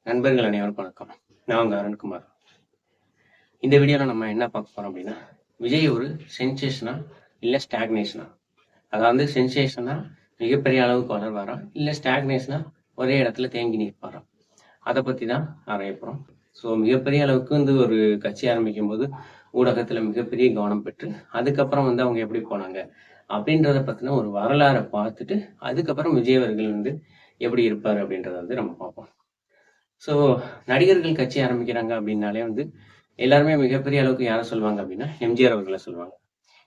நண்பர்கள் அனைவருக்கும் வணக்கம். நான் உங்க அருண்குமார். இந்த வீடியோவில் நம்ம என்ன பார்க்க போறோம் அப்படின்னா, விஜய் ஒரு சென்சேஷனா இல்லை ஸ்டாக்னேஷனா? அதாவது சென்சேஷனா மிகப்பெரிய அளவுக்கு வளர்வாரா, இல்லை ஸ்டாக்னேஷனா ஒரே இடத்துல தேங்கி நிற்பாரா? அதை பற்றி தான் ஆராய போகிறோம். ஸோ மிகப்பெரிய அளவுக்கு ஒரு கட்சி ஆரம்பிக்கும் போது ஊடகத்தில் மிகப்பெரிய கவனம் பெற்று அதுக்கப்புறம் அவங்க எப்படி போனாங்க அப்படின்றத பற்றின ஒரு வரலாறை பார்த்துட்டு அதுக்கப்புறம் விஜய் அவர்கள் எப்படி இருப்பார் அப்படின்றத நம்ம பார்ப்போம். ஸோ நடிகர்கள் கட்சி ஆரம்பிக்கிறாங்க அப்படின்னாலே எல்லாருமே மிகப்பெரிய அளவுக்கு யாரை சொல்லுவாங்க அப்படின்னா எம்ஜிஆர் அவர்களை சொல்லுவாங்க.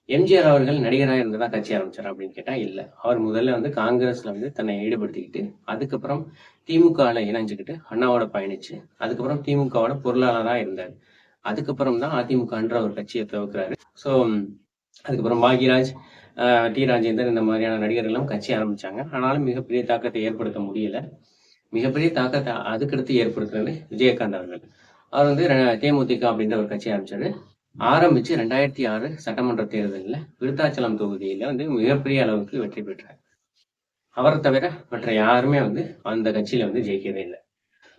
எம்ஜிஆர் அவர்கள் நடிகராக இருந்ததா கட்சி ஆரம்பிச்சார் அப்படின்னு கேட்டா இல்லை. அவர் முதல்ல காங்கிரஸ்ல தன்னை ஈடுபடுத்திக்கிட்டு அதுக்கப்புறம் திமுகவில் இணைஞ்சுக்கிட்டு அண்ணாவோட பயணிச்சு அதுக்கப்புறம் திமுகவோட பொருளாளராக இருந்தார். அதுக்கப்புறம் தான் அதிமுகன்ற ஒரு கட்சியை துவக்கிறாரு. ஸோ அதுக்கப்புறம் பாக்யராஜ், டி ராஜேந்தர் இந்த மாதிரியான நடிகர்களும் கட்சி ஆரம்பிச்சாங்க. ஆனாலும் மிகப்பெரிய தாக்கத்தை ஏற்படுத்த முடியல. மிகப்பெரிய தாக்கத்தை அதுக்கடுத்து ஏற்படுத்துறது விஜயகாந்த் அவர்கள். அவர் தேமுதிக அப்படின்ற ஒரு கட்சி ஆரம்பிச்சு 2006 சட்டமன்ற தேர்தலில் விருத்தாச்சலம் தொகுதியில மிகப்பெரிய அளவுக்கு வெற்றி பெற்றார். அவரை தவிர மற்ற யாருமே அந்த கட்சியில ஜெயிக்கவே இல்லை.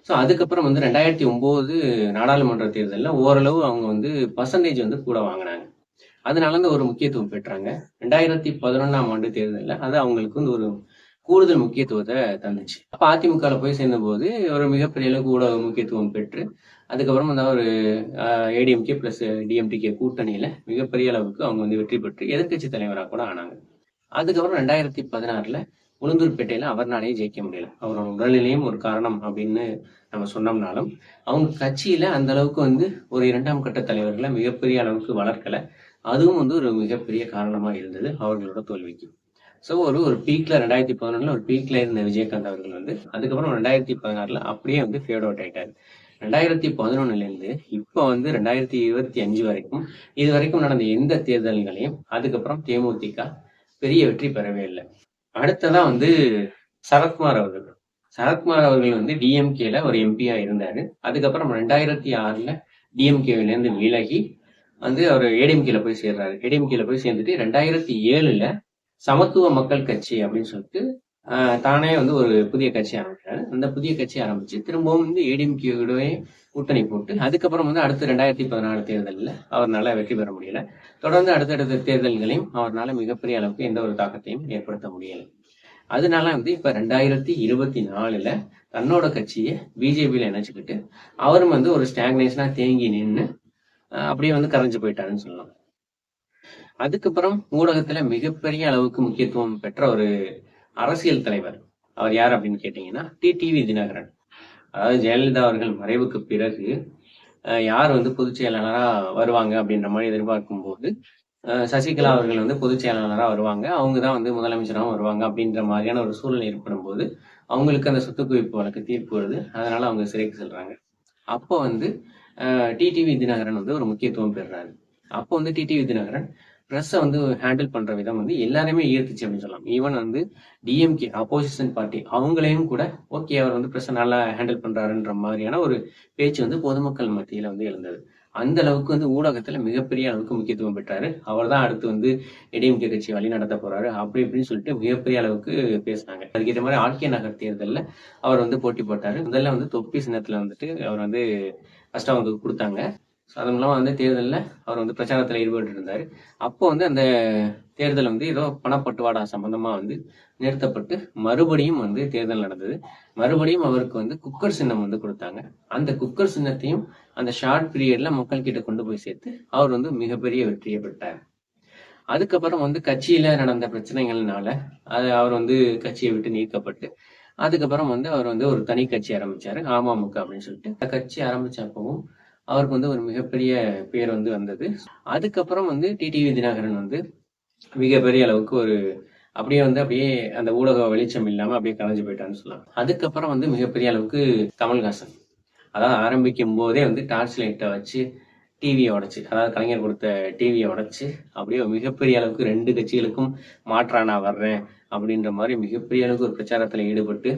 ஸோ அதுக்கப்புறம் 2009 நாடாளுமன்ற தேர்தலில் ஓரளவு அவங்க பர்சன்டேஜ் கூட வாங்கினாங்க. அதனால ஒரு முக்கியத்துவம் பெற்றாங்க. 2011ஆம் ஆண்டு தேர்தலில் அது அவங்களுக்கு ஒரு கூடுதல் முக்கியத்துவத்தை தந்துச்சு. அப்ப அதிமுகவில் போய் சேர்ந்த போது ஒரு மிகப்பெரிய அளவுக்கு ஊடக முக்கியத்துவம் பெற்று அதுக்கப்புறம் ஒரு ஏடிஎம்கே பிளஸ் டிஎம்டிகே கூட்டணியில மிகப்பெரிய அளவுக்கு அவங்க வெற்றி பெற்று எதிர்கட்சி தலைவராக கூட ஆனாங்க. அதுக்கப்புறம் 2016 உளுந்தூர்பேட்டையில அவர்னாலேயே ஜெயிக்க முடியல. அவரோட உடல்நிலையும் ஒரு காரணம் அப்படின்னு நம்ம சொன்னோம்னாலும் அவங்க கட்சியில அந்த அளவுக்கு ஒரு 2ஆம் கட்ட தலைவர்களை மிகப்பெரிய அளவுக்கு வளர்க்கல. அதுவும் ஒரு மிகப்பெரிய காரணமா இருந்தது அவர்களோட தோல்விக்கு. ஸோ ஒரு பீக்ல 2011 ஒரு பீக்ல இருந்த விஜயகாந்த் அவர்கள் அதுக்கப்புறம் 2016 அப்படியே ஃபேட் அவுட் ஆயிட்டாரு. 2011 இப்போ 2025 வரைக்கும் இது வரைக்கும் நடந்த எந்த தேர்தல்களையும் அதுக்கப்புறம் தேமுதிக பெரிய வெற்றி பெறவே இல்லை. அடுத்ததான் சரத்குமார் அவர்கள். சரத்குமார் அவர்கள் டிஎம்கேல ஒரு எம்பியா இருந்தாரு. அதுக்கப்புறம் 2006 டிஎம்கேல விலகி அவர் ஏடிஎம்கேல போய் சேர்றாரு. ஏடிஎம்கேல போய் சேர்ந்துட்டு 2007 சமத்துவ மக்கள் கட்சி அப்படின்னு சொல்லிட்டு தானே ஒரு புதிய கட்சி ஆரம்பிக்கிறாரு. அந்த புதிய கட்சி ஆரம்பிச்சு திரும்பவும் ஏடிஎம்கேயோடவே கூட்டணி போட்டு அதுக்கப்புறம் அடுத்த 2014 தேர்தலில் அவரால் வெற்றி பெற முடியல. தொடர்ந்து அடுத்தடுத்த தேர்தல்களையும் அவரால் மிகப்பெரிய அளவுக்கு எந்த ஒரு தாக்கத்தையும் ஏற்படுத்த முடியல. அதனால இப்ப 2024 தன்னோட கட்சியை பிஜேபியில இணைச்சுக்கிட்டு அவரும் ஒரு ஸ்டாக்னேஷனா தேங்கி நின்று அப்படியே கரைஞ்சு போயிட்டாருன்னு சொல்லலாம். அதுக்கப்புறம் ஊடகத்துல மிகப்பெரிய அளவுக்கு முக்கியத்துவம் பெற்ற ஒரு அரசியல் தலைவர் அவர் யார் அப்படின்னு கேட்டீங்கன்னா டிடிவி தினகரன். அதாவது ஜெயலலிதா அவர்கள் மறைவுக்கு பிறகு யார் பொதுச் செயலாளரா வருவாங்க அப்படின்ற மாதிரி எதிர்பார்க்கும் போது சசிகலா அவர்கள் பொதுச் செயலாளரா வருவாங்க, அவங்கதான் முதலமைச்சராகவும் வருவாங்க அப்படின்ற மாதிரியான ஒரு சூழ்நிலை ஏற்படும் போது அவங்களுக்கு அந்த சொத்து குவிப்பு வழக்கு தீர்ப்பு வருது. அதனால அவங்க சிறைக்கு செல்றாங்க. அப்போ டிடிவி தினகரன் ஒரு முக்கியத்துவம் பெறுறாரு. அப்போ டிடிவி தினகரன் ப்ரெஸ்ஸை ஹேண்டில் பண்ற விதம் எல்லாருமே ஈர்த்துச்சு அப்படின்னு சொல்லலாம். ஈவன் டிஎம்கே அப்போசிஷன் பார்ட்டி அவங்களையும் கூட ஓகே அவர் ப்ரெஸ்ஸை நல்லா ஹேண்டில் பண்றாருன்ற மாதிரியான ஒரு பேச்சு பொதுமக்கள் மத்தியில எழுந்தது. அந்த அளவுக்கு ஊடகத்துல மிகப்பெரிய அளவுக்கு முக்கியத்துவம் பெற்றாரு. அவர் தான் அடுத்து ஏடிஎம்கே கட்சி வழி நடத்த போறாரு அப்படி இப்படின்னு சொல்லிட்டு மிகப்பெரிய அளவுக்கு பேசினாங்க. அதுக்கேற்ற மாதிரி ஆர்கே நகர் தேர்தலில் அவர் போட்டி போட்டாரு. முதல்ல தொப்பி சின்னத்துல அவர் ஃபர்ஸ்ட் அவங்க கொடுத்தாங்க. அது மூலமா தேர்தலில் அவர் பிரச்சாரத்தில் ஈடுபட்டு இருந்தாரு. அப்போ அந்த தேர்தல் ஏதோ பணப்பட்டுவாடா சம்பந்தமா நிறுத்தப்பட்டு மறுபடியும் தேர்தல் நடந்தது. மறுபடியும் அவருக்கு குக்கர் சின்னம் கொடுத்தாங்க. அந்த குக்கர் சின்னத்தையும் அந்த ஷார்ட் பீரியட்ல மக்கள் கிட்ட கொண்டு போய் சேர்த்து அவர் மிகப்பெரிய வெற்றியை பெற்றார். அதுக்கப்புறம் கட்சியில நடந்த பிரச்சனைகள்னால அவர் கட்சியை விட்டு நீக்கப்பட்டு அதுக்கப்புறம் அவர் ஒரு தனி கட்சி ஆரம்பிச்சாரு, அமமுக அப்படின்னு சொல்லிட்டு. கட்சி ஆரம்பிச்சப்பவும் அவருக்கு ஒரு மிகப்பெரிய பேர் வந்தது. அதுக்கப்புறம் டிடிவி தினகரன் மிகப்பெரிய அளவுக்கு ஒரு அப்படியே அந்த ஊடக வெளிச்சம் இல்லாம அப்படியே கலைஞ்சு போயிட்டான்னு சொல்லலாம். அதுக்கப்புறம் மிகப்பெரிய அளவுக்கு கமல்ஹாசன், அதாவது ஆரம்பிக்கும் போதே டார்ச் லைட்டை வச்சு டிவியை உடைச்சு, அதாவது கலைஞர் கொடுத்த டிவியை உடைச்சு அப்படியே மிகப்பெரிய அளவுக்கு 2 கட்சிகளுக்கும் மாற்றா நான் வர்றேன் அப்படின்ற மாதிரி மிகப்பெரிய அளவுக்கு ஒரு பிரச்சாரத்துல ஈடுபட்டு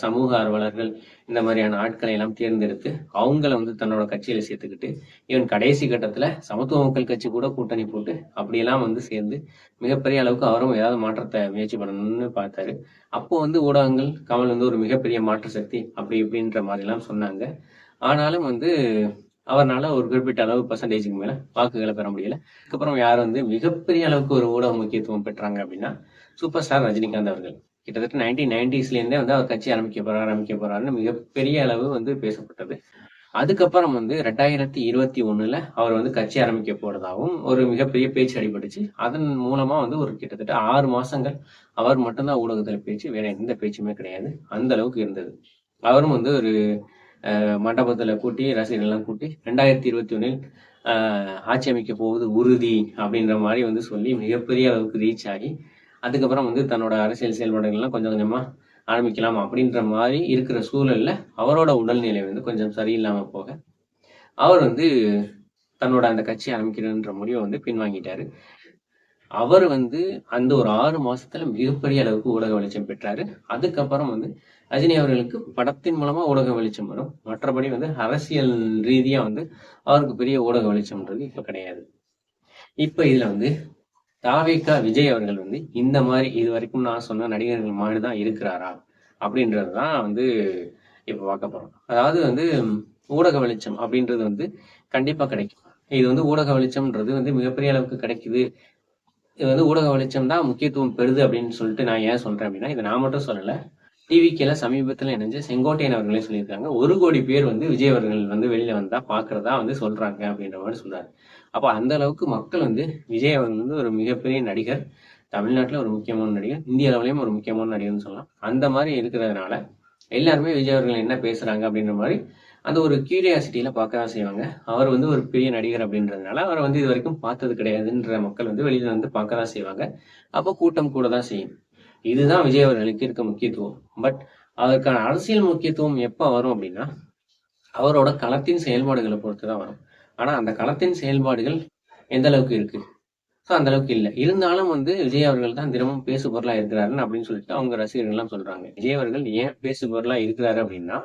சமூக ஆர்வலர்கள் இந்த மாதிரியான ஆட்களை எல்லாம் தேர்ந்தெடுத்து அவங்கள வந்து தன்னோட கட்சியில சேர்த்துக்கிட்டு இவன் கடைசி கட்டத்துல சமத்துவ மக்கள் கட்சி கூட கூட்டணி போட்டு அப்படியெல்லாம் வந்து சேர்ந்து மிகப்பெரிய அளவுக்கு அவரும் ஏதாவது மாற்றத்தை முயற்சி பண்ணணும்னு பார்த்தாரு. அப்போ வந்து ஊடகங்கள் கமல் வந்து ஒரு மிகப்பெரிய மாற்று சக்தி அப்படி இப்படின்ற மாதிரி எல்லாம் சொன்னாங்க. ஆனாலும் வந்து அவர்னால ஒரு குறிப்பிட்ட அளவு பர்சன்டேஜுக்கு மேல வாக்குகளை பெற முடியல. அதுக்கப்புறம் யார் வந்து மிகப்பெரிய அளவுக்கு ஒரு ஊடக முக்கியத்துவம் பெற்றாங்க அப்படின்னா சூப்பர் ஸ்டார் ரஜினிகாந்த் அவர்கள். கிட்டத்தட்ட 1990s இருந்தே வந்து அவர் கட்சி ஆரம்பிக்க போறாருன்னு மிகப்பெரிய அளவு வந்து பேசப்பட்டது. அதுக்கப்புறம் வந்து 2021 அவர் வந்து கட்சி ஆரம்பிக்க போறதாகவும் ஒரு மிகப்பெரிய பேச்சு அடிபட்டுச்சு. அதன் மூலமா வந்து ஒரு கிட்டத்தட்ட 6 மாசங்கள் அவர் மட்டும்தான் ஊடகத்துல பேச்சு, வேற எந்த பேச்சுமே கிடையாது. அந்த அளவுக்கு இருந்தது. அவரும் வந்து ஒரு மண்டபத்துல கூட்டி ரசிகர்கள்லாம் கூட்டி 2021 ஆட்சி அமைக்க போவது உறுதி அப்படின்ற மாதிரி வந்து சொல்லி மிகப்பெரிய அளவுக்கு ரீச் ஆகி அதுக்கப்புறம் வந்து தன்னோட அரசியல் செயல்பாடுகள்லாம் கொஞ்சம் கொஞ்சமா ஆரம்பிக்கலாம் அப்படின்ற மாதிரி இருக்கிற சூழல்ல அவரோட உடல்நிலை வந்து கொஞ்சம் சரியில்லாம போக அவர் வந்து தன்னோட அந்த கட்சி ஆரம்பிக்கிறன்ற முடிவை வந்து பின்வாங்கிட்டாரு. அவர் வந்து அந்த ஒரு 6 மாசத்துல மிகப்பெரிய அளவுக்கு ஊடக வெளிச்சம் பெற்றாரு. அதுக்கப்புறம் வந்து ரஜினி அவர்களுக்கு படத்தின் மூலமா ஊடக வெளிச்சம் வரும். மற்றபடி வந்து அரசியல் ரீதியா வந்து அவருக்கு பெரிய ஊடக வெளிச்சம்ன்றது இப்ப கிடையாது. இப்ப இதுல வந்து தாவேகா விஜய் அவர்கள் வந்து இந்த மாதிரி இது வரைக்கும் நான் சொன்ன நடிகர்கள் மாதிரி தான் இருக்கிறாரா அப்படின்றதுதான் வந்து இப்ப பார்க்க போறோம். அதாவது வந்து ஊடக வெளிச்சம் அப்படின்றது வந்து கண்டிப்பா கிடைக்கும். இது வந்து ஊடக வெளிச்சம்ன்றது வந்து மிகப்பெரிய அளவுக்கு கிடைக்குது. இது வந்து ஊடக வெளிச்சம் தான் முக்கியத்துவம் பெறுது அப்படின்னு சொல்லிட்டு நான் ஏன் சொல்றேன் அப்படின்னா இதை நான் மட்டும் சொல்லல. டிவிக்கேல சமீபத்துல இணைஞ்சு செங்கோட்டையன் அவர்களே சொல்லியிருக்காங்க. 1 கோடி பேர் வந்து விஜய் அவர்கள் வந்து வெளியில வந்தா பாக்குறதா வந்து சொல்றாங்க அப்படின்ற மாதிரி சொல்றாரு. அப்ப அந்த அளவுக்கு மக்கள் வந்து விஜய் அவர்கள் வந்து ஒரு மிகப்பெரிய நடிகர், தமிழ்நாட்டுல ஒரு முக்கியமான நடிகர், இந்திய அளவுலயும் ஒரு முக்கியமான நடிகர்னு சொல்லலாம். அந்த மாதிரி இருக்கிறதுனால எல்லாருமே விஜய் அவர்கள் என்ன பேசுறாங்க அப்படின்ற மாதிரி அந்த ஒரு கியூரியாசிட்டியில பார்க்க தான் செய்வாங்க. அவர் வந்து ஒரு பெரிய நடிகர் அப்படின்றதுனால அவரை வந்து இது வரைக்கும் பார்த்தது கிடையாதுன்ற மக்கள் வந்து வெளியில வந்து பார்க்க தான் செய்வாங்க. அப்போ கூட்டம் கூட தான் செய்யும். இதுதான் விஜய் அவர்களுக்கு இருக்க முக்கியத்துவம். பட் அதற்கான அரசியல் முக்கியத்துவம் எப்ப வரும் அப்படின்னா அவரோட களத்தின் செயல்பாடுகளை பொறுத்துதான் வரும். ஆனா அந்த களத்தின் செயல்பாடுகள் எந்த அளவுக்கு இருக்கு? ஸோ அந்த அளவுக்கு இல்லை. இருந்தாலும் வந்து விஜய் அவர்கள் தான் தினமும் பேசு பொருளா இருக்கிறாருன்னு அப்படின்னு சொல்லிட்டு அவங்க ரசிகர்கள் எல்லாம் சொல்றாங்க. விஜய் அவர்கள் ஏன் பேசு பொருளா இருக்கிறாரு அப்படின்னா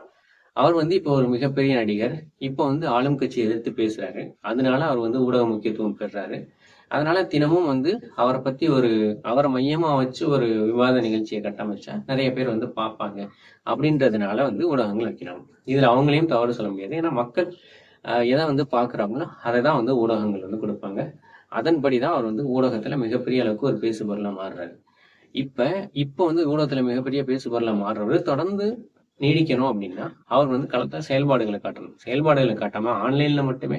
அவர் வந்து இப்போ ஒரு மிகப்பெரிய நடிகர். இப்போ வந்து ஆளும் கட்சியை எதிர்த்து பேசுறாரு. அதனால அவர் வந்து ஊடக முக்கியத்துவம் பெறாரு. அதனால தினமும் வந்து அவரை பத்தி அவரை மையமா வச்சு ஒரு விவாத நிகழ்ச்சியை கட்டமைச்சா நிறைய பேர் வந்து பார்ப்பாங்க அப்படின்றதுனால வந்து ஊடகங்கள் வைக்கிறாங்க. இதுல அவங்களையும் தவறு சொல்ல முடியாது. ஏன்னா மக்கள் எதை வந்து பாக்குறாங்களோ அதை தான் வந்து ஊடகங்கள் வந்து கொடுப்பாங்க. அதன்படிதான் அவர் வந்து ஊடகத்துல மிகப்பெரிய அளவுக்கு ஒரு பேசு பொருளா மாறுறாரு. இப்ப வந்து ஊடகத்துல மிகப்பெரிய பேசு பொருளா மாறுறவர் தொடர்ந்து நீடிக்கணும் அப்படின்னா அவர் வந்து களத்துல செயல்பாடுகளை காட்டணும். செயல்பாடுகளை காட்டாம ஆன்லைன்ல மட்டுமே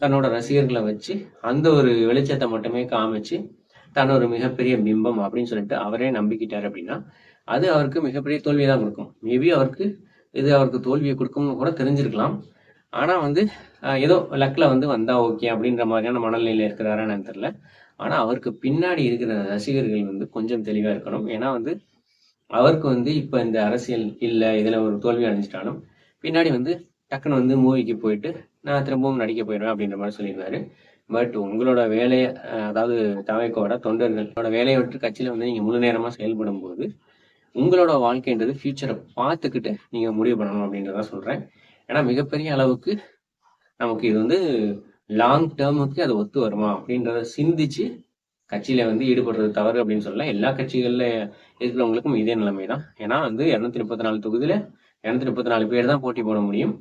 தன்னோட ரசிகர்களை வச்சு அந்த ஒரு வெளிச்சத்தை மட்டுமே காமிச்சு தன்னோட ஒரு மிகப்பெரிய பிம்பம் அப்படின்னு சொல்லிட்டு அவரே நம்பிக்கிட்டாரு அப்படின்னா அது அவருக்கு மிகப்பெரிய தோல்வியை தான் கொடுக்கும். மேபி அவருக்கு தோல்வியை கொடுக்கும்னு கூட தெரிஞ்சிருக்கலாம். ஆனா வந்து ஏதோ லக்ல வந்து வந்தா ஓகே அப்படின்ற மாதிரியான மனநிலையில இருக்கிறாரான்னு தெரியல. ஆனா அவருக்கு பின்னாடி இருக்கிற ரசிகர்கள் வந்து கொஞ்சம் தெளிவா இருக்கணும். ஏன்னா வந்து அவருக்கு வந்து இப்ப இந்த அரசியல் இல்ல இதுல ஒரு தோல்வி அடைஞ்சிட்டாலும் பின்னாடி வந்து டக்குன்னு வந்து மூவிக்கு போயிட்டு நான் திரும்பவும் நடிக்க போயிடுவேன் அப்படின்ற மாதிரி சொல்லியிருந்தாரு. பட் உங்களோட வேலையை அதாவது தவைக்கோட தொண்டர்களோட வேலையை விட்டு கட்சியில வந்து நீங்க முழு நேரமா செயல்படும் போது உங்களோட வாழ்க்கைன்றது ஃபியூச்சரை பார்த்துக்கிட்டு நீங்க முடிவு பண்ணணும் அப்படின்றத சொல்றேன். ஏன்னா மிகப்பெரிய அளவுக்கு நமக்கு இது வந்து லாங் டேர்முக்கு அது ஒத்து வருமா அப்படின்றத சிந்திச்சு கட்சியில வந்து ஈடுபடுறது தவறு அப்படின்னு சொல்லலாம். எல்லா கட்சிகள்ல இருக்கிறவங்களுக்கும் இதே நிலைமை தான். ஏன்னா வந்து 234 தொகுதியில 234 பேர் தான் போட்டி போட முடியும்.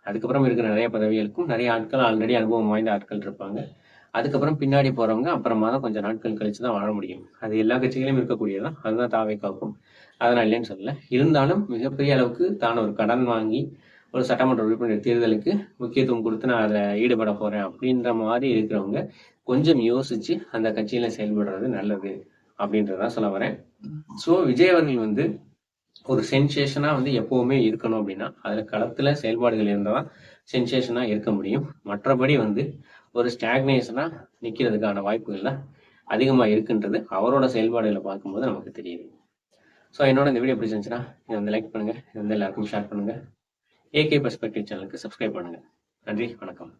அதுக்கப்புறம் இருக்கிற நிறைய பதவிகளுக்கும் நிறைய ஆட்கள் ஆல்ரெடி அனுபவம் வாய்ந்த ஆட்கள் இருப்பாங்க. அதுக்கப்புறம் பின்னாடி போறவங்க அப்புறமா தான் கொஞ்சம் நாட்கள் கழிச்சு தான் வாழ முடியும். அது எல்லா கட்சிகளையும் இருக்கக்கூடியதான். அதுதான் தாவேக்காவுக்கும். அதனால இல்லைன்னு சொல்லல. இருந்தாலும் மிகப்பெரிய அளவுக்கு தான் ஒரு கடன் வாங்கி ஒரு சட்டமன்ற உறுப்பினர் தேர்தலுக்கு முக்கியத்துவம் கொடுத்து நான் அதை ஈடுபட போறேன் அப்படின்ற மாதிரி இருக்கிறவங்க கொஞ்சம் யோசிச்சு அந்த கட்சியில செயல்படுறது நல்லது அப்படின்றதான் சொல்ல வரேன். ஸோ விஜய் அவர்கள் வந்து ஒரு சென்சேஷனா வந்து எப்பவுமே இருக்கணும் அப்படின்னா அதுல களத்துல செயல்பாடுகள் இருந்தாதான் சென்சேஷனா இருக்க முடியும். மற்றபடி வந்து ஒரு ஸ்டாக்னேஷனா நிக்கிறதுக்கான வாய்ப்புகள் தான் அதிகமா இருக்குன்றது அவரோட செயல்பாடுகளை பார்க்கும்போது நமக்கு தெரியுது. ஸோ என்னோட இந்த வீடியோ பிடிச்சிருந்துச்சுன்னா இதை வந்து லைக் பண்ணுங்க, இதை வந்து எல்லாருக்கும் ஷேர் பண்ணுங்க. ஏகே பெர்ஸ்பெக்டிவ் சேனலுக்கு சப்ஸ்கிரைப் பண்ணுங்க. நன்றி, வணக்கம்.